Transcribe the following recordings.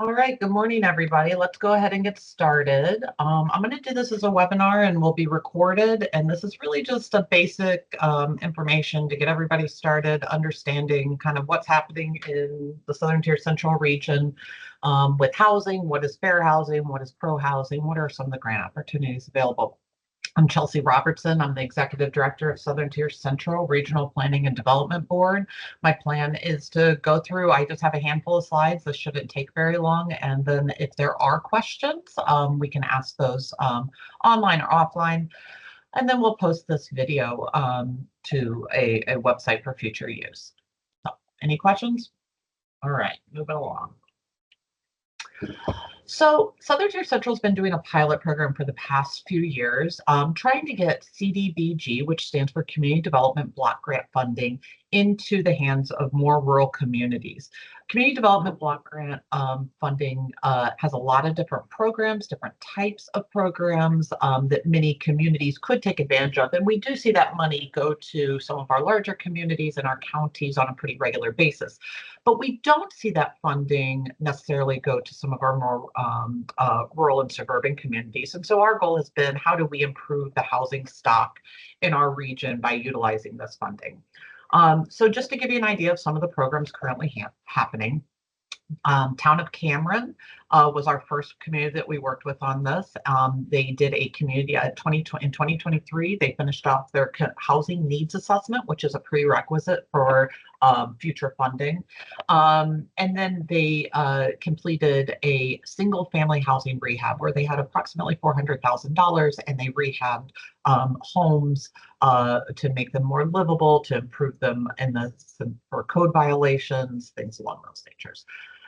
All right, good morning, everybody. Let's go ahead and get started. I'm going to do this as a webinar and will be recorded. And this is really just a basic information to get everybody started understanding kind of what's happening in the Southern Tier Central region with housing, what is fair housing, what is pro housing, what are some of the grant opportunities available. I'm Chelsea Robertson. I'm the Executive Director of Southern Tier Central Regional Planning and Development Board. My plan is to go through, I just have a handful of slides. This shouldn't take very long. And then if there are questions, we can ask those online or offline. And then we'll post this video to a website for future use. So, any questions? All right, moving along. So Southern Tier Central has been doing a pilot program for the past few years, trying to get CDBG, which stands for Community Development Block Grant funding, into the hands of more rural communities. Community Development Block Grant funding has a lot of different programs, different types of programs that many communities could take advantage of. And we do see that money go to some of our larger communities and our counties on a pretty regular basis. But we don't see that funding necessarily go to some of our more rural and suburban communities. And so our goal has been, how do we improve the housing stock in our region by utilizing this funding? So just to give you an idea of some of the programs currently happening, Town of Cameron was our first community that we worked with on this. They did a community in 2023. They finished off their housing needs assessment, which is a prerequisite for future funding. And then they completed a single family housing rehab where they had approximately $400,000 and they rehabbed homes to make them more livable, to improve them for code violations, things along those natures.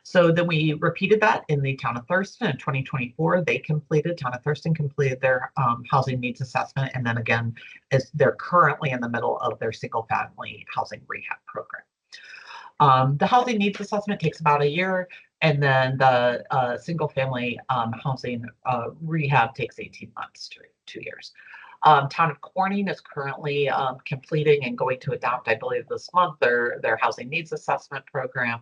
So then we repeated that in the town of Thurston in 2024. Town of Thurston completed their housing needs assessment. And then again, as they're currently in the middle of their single family housing rehab program. The housing needs assessment takes about a year. And then the single family housing rehab takes 18 months to 2 years. Town of Corning is currently completing and going to adopt, I believe this month, their housing needs assessment program.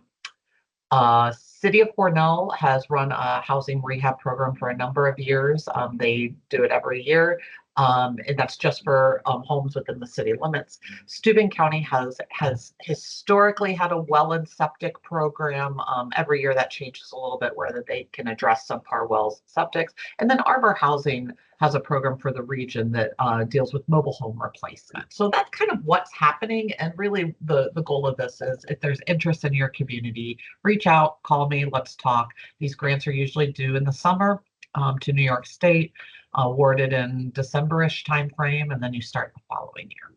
City of Cornell has run a housing rehab program for a number of years. They do it every year, and that's just for homes within the city limits. Steuben County has historically had a well and septic program. Every year that changes a little bit, whether they can address subpar wells, septics. And then Arbor Housing has a program for the region that deals with mobile home replacement. So that's kind of what's happening. And really the goal of this is, if there's interest in your community, reach out, call me, let's talk. These grants are usually due in the summer to New York State, awarded in December-ish timeframe, and then you start the following year.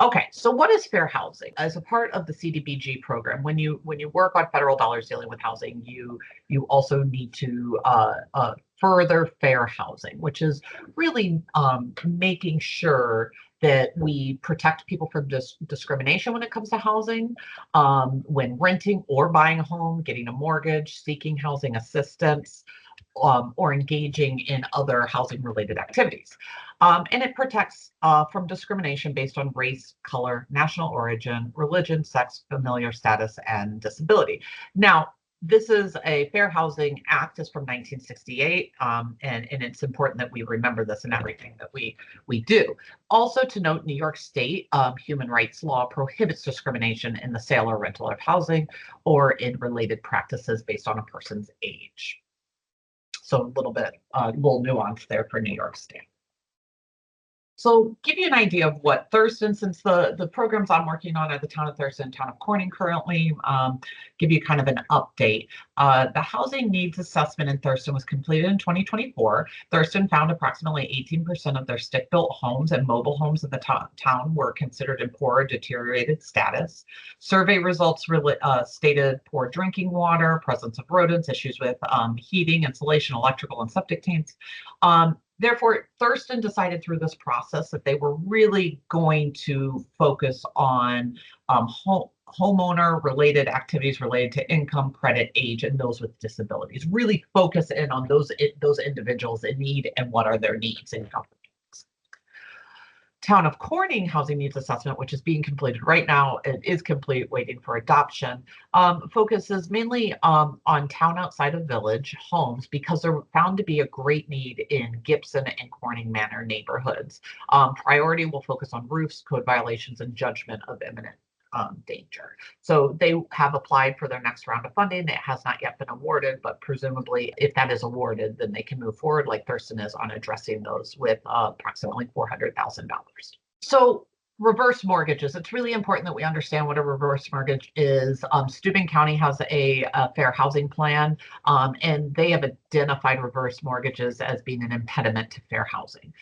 Okay, so what is fair housing? As a part of the CDBG program, when you work on federal dollars dealing with housing, you also need to further fair housing, which is really making sure that we protect people from discrimination when it comes to housing, when renting or buying a home, getting a mortgage, seeking housing assistance, or engaging in other housing-related activities. And it protects from discrimination based on race, color, national origin, religion, sex, familial status, and disability. Now, this is a Fair Housing Act, is from 1968, and it's important that we remember this in everything that we do. Also to note, New York State human rights law prohibits discrimination in the sale or rental of housing or in related practices based on a person's age. So a little nuance there for New York State. So give you an idea of what Thurston, since the programs I'm working on are the town of Thurston, town of Corning currently, give you kind of an update. The housing needs assessment in Thurston was completed in 2024. Thurston found approximately 18% of their stick-built homes and mobile homes in the town were considered in poor or deteriorated status. Survey results stated poor drinking water, presence of rodents, issues with heating, insulation, electrical, and septic tanks. Therefore, Thurston decided through this process that they were really going to focus on homeowner-related activities related to income, credit, age, and those with disabilities. Really focus in on those individuals in need and what are their needs and companies. Town of Corning housing needs assessment, which is being completed right now, it is complete, waiting for adoption, focuses mainly on town outside of village homes because they're found to be a great need in Gibson and Corning Manor neighborhoods. Priority will focus on roofs, code violations, and judgment of imminent danger. So they have applied for their next round of funding. It has not yet been awarded, but presumably if that is awarded, then they can move forward like Thurston is on addressing those with approximately $400,000. So reverse mortgages. It's really important that we understand what a reverse mortgage is. Steuben County has a fair housing plan, and they have identified reverse mortgages as being an impediment to fair housing.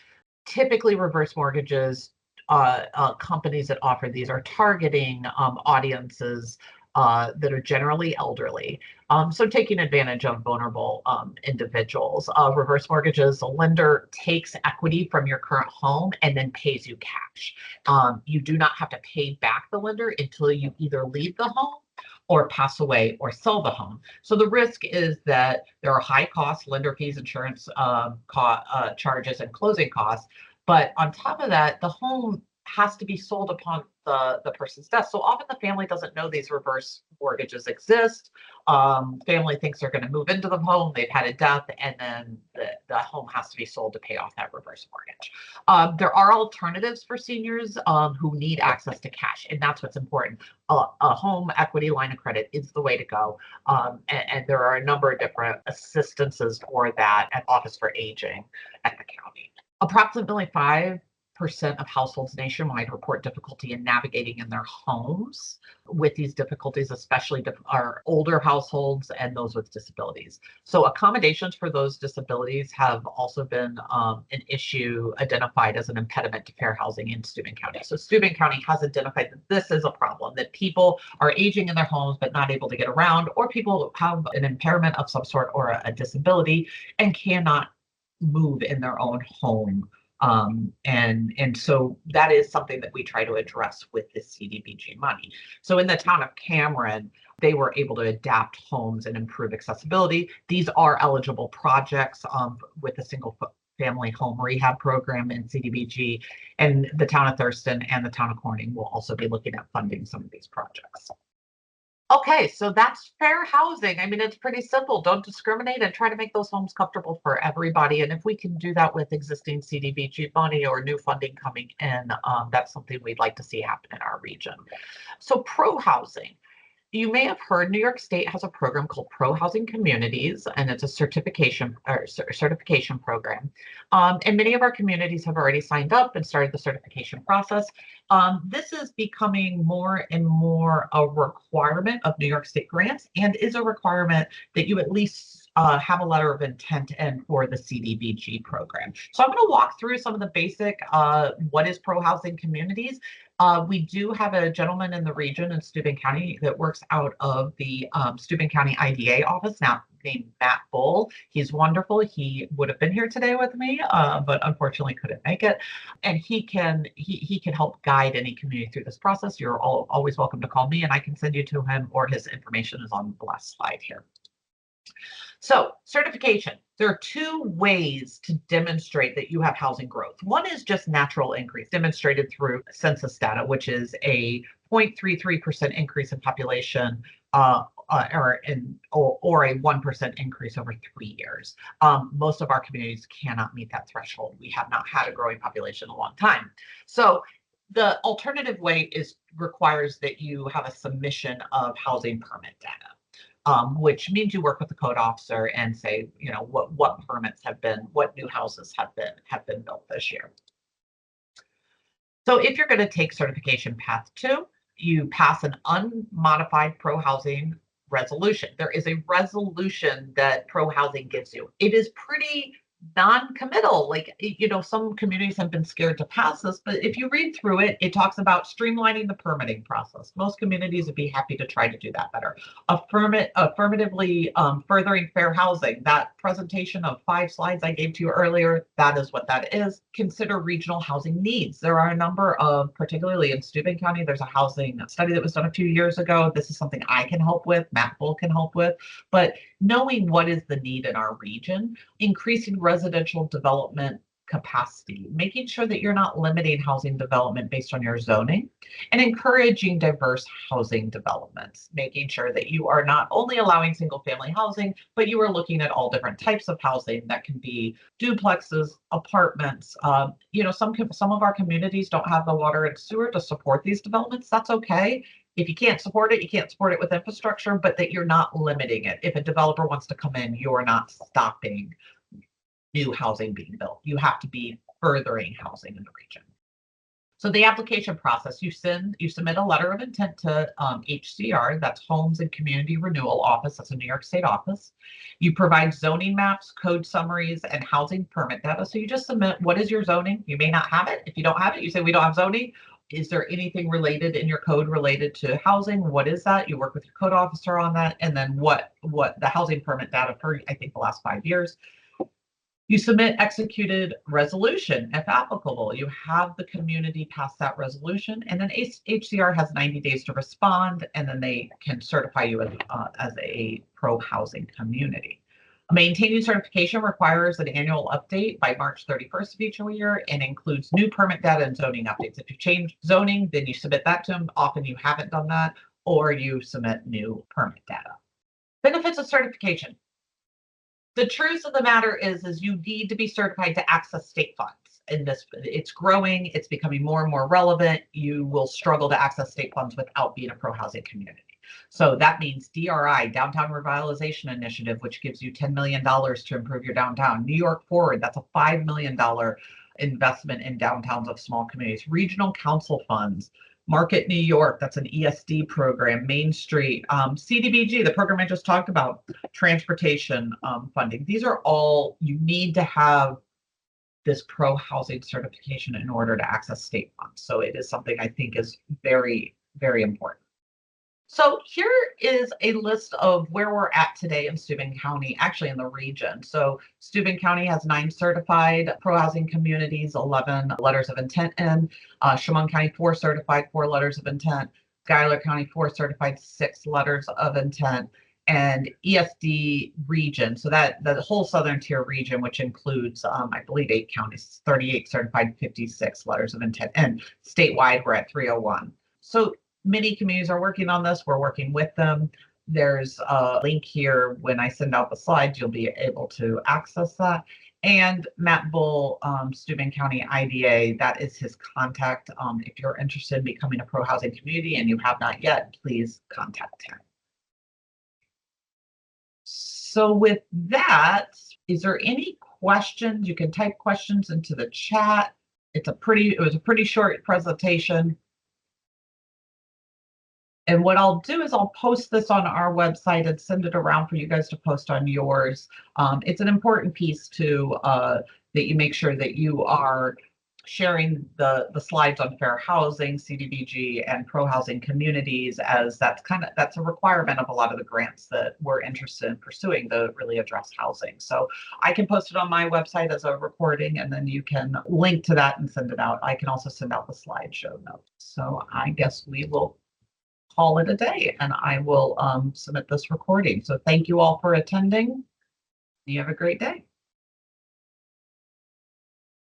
Typically, reverse mortgages companies that offer these are targeting audiences that are generally elderly. So taking advantage of vulnerable individuals. Reverse mortgages, a lender takes equity from your current home and then pays you cash. You do not have to pay back the lender until you either leave the home or pass away or sell the home. So the risk is that there are high costs, lender fees, insurance charges, and closing costs. But on top of that, the home has to be sold upon the person's death. So often the family doesn't know these reverse mortgages exist. Family thinks they're going to move into the home, they've had a death, and then the home has to be sold to pay off that reverse mortgage. There are alternatives for seniors who need access to cash, and that's what's important. A home equity line of credit is the way to go. And there are a number of different assistances for that at Office for Aging at the county. Approximately 5% of households nationwide report difficulty in navigating in their homes. With these difficulties, especially are older households and those with disabilities. So accommodations for those disabilities have also been an issue identified as an impediment to fair housing in Steuben County. So Steuben County has identified that this is a problem, that people are aging in their homes but not able to get around, or people have an impairment of some sort or a disability and cannot move in their own home. And so that is something that we try to address with the CDBG money. So in the town of Cameron, they were able to adapt homes and improve accessibility. These are eligible projects with a single family home rehab program in CDBG, and the town of Thurston and the town of Corning will also be looking at funding some of these projects. Okay, so that's fair housing. I mean, it's pretty simple. Don't discriminate and try to make those homes comfortable for everybody. And if we can do that with existing CDBG money or new funding coming in, that's something we'd like to see happen in our region. So pro housing. You may have heard New York State has a program called Pro Housing Communities, and it's a certification program. And many of our communities have already signed up and started the certification process. This is becoming more and more a requirement of New York State grants, and is a requirement that you at least have a letter of intent in for the CDBG program. So I'm going to walk through some of the basic what is Pro Housing Communities. We do have a gentleman in the region in Steuben County that works out of the Steuben County IDA office now, named Matt Bull. He's wonderful. He would have been here today with me, but unfortunately couldn't make it. And he can help guide any community through this process. You're always welcome to call me, and I can send you to him, or his information is on the last slide here. So certification, there are two ways to demonstrate that you have housing growth. One is just natural increase demonstrated through census data, which is a 0.33% increase in population or a 1% increase over 3 years. Most of our communities cannot meet that threshold. We have not had a growing population in a long time. So the alternative way requires that you have a submission of housing permit data. Which means you work with the code officer and say, you know, what permits what new houses have been built this year. So if you're going to take certification path 2, you pass an unmodified pro housing resolution. There is a resolution that pro housing gives you. It is pretty non-committal. Like, you know, some communities have been scared to pass this, but if you read through it, it talks about streamlining the permitting process. Most communities would be happy to try to do that better. Affirmatively furthering fair housing. That presentation of 5 slides I gave to you earlier, that is what that is. Consider regional housing needs. There are a number of, particularly in Steuben County, there's a housing study that was done a few years ago. This is something I can help with, Matt Bull can help with, but knowing what is the need in our region, increasing residential development capacity, making sure that you're not limiting housing development based on your zoning, and encouraging diverse housing developments, making sure that you are not only allowing single family housing, but you are looking at all different types of housing that can be duplexes, apartments. Some of our communities don't have the water and sewer to support these developments. That's okay. If you can't support it, you can't support it with infrastructure, but that you're not limiting it. If a developer wants to come in, you're not stopping new housing being built. You have to be furthering housing in the region. So the application process, you submit a letter of intent to HCR, that's Homes and Community Renewal Office, that's a New York State office. You provide zoning maps, code summaries, and housing permit data. So you just submit, what is your zoning? You may not have it. If you don't have it, you say, we don't have zoning. Is there anything related in your code related to housing? What is that? You work with your code officer on that. And then what the housing permit data for, I think, the last 5 years. You submit executed resolution, if applicable. You have the community pass that resolution, and then HCR has 90 days to respond, and then they can certify you as a pro-housing community. Maintaining certification requires an annual update by March 31st of each year and includes new permit data and zoning updates. If you change zoning, then you submit that to them. Often you haven't done that, or you submit new permit data. Benefits of certification. The truth of the matter is you need to be certified to access state funds. And it's growing, it's becoming more and more relevant. You will struggle to access state funds without being a pro-housing community. So that means DRI, Downtown Revitalization Initiative, which gives you $10 million to improve your downtown. New York Forward, that's a $5 million investment in downtowns of small communities. Regional council funds. Market New York, that's an ESD program. Main Street, CDBG, the program I just talked about, transportation funding. These are all, you need to have this pro-housing certification in order to access state funds. So it is something I think is very, very important. So here is a list of where we're at today in Steuben County, actually in the region. So Steuben County has 9 certified pro-housing communities, 11 letters of intent in. Chemung County, 4 certified, 4 letters of intent. Schuyler County, 4 certified, 6 letters of intent. And ESD region, so that the whole southern tier region, which includes, I believe, 8 counties, 38 certified, 56 letters of intent. And statewide, we're at 301. So many communities are working on this. We're working with them. There's a link here. When I send out the slides, you'll be able to access that. And Matt Bull, Steuben County IDA, that is his contact. If you're interested in becoming a pro-housing community and you have not yet, please contact him. So with that, is there any questions? You can type questions into the chat. It was a pretty short presentation. And what I'll do is I'll post this on our website and send it around for you guys to post on yours. It's an important piece to that you make sure that you are sharing the slides on fair housing, CDBG, and pro-housing communities, as that's a requirement of a lot of the grants that we're interested in pursuing to really address housing. So I can post it on my website as a recording, and then you can link to that and send it out. I can also send out the slideshow notes. So I guess we will call it a day, and I will submit this recording. So thank you all for attending. You have a great day.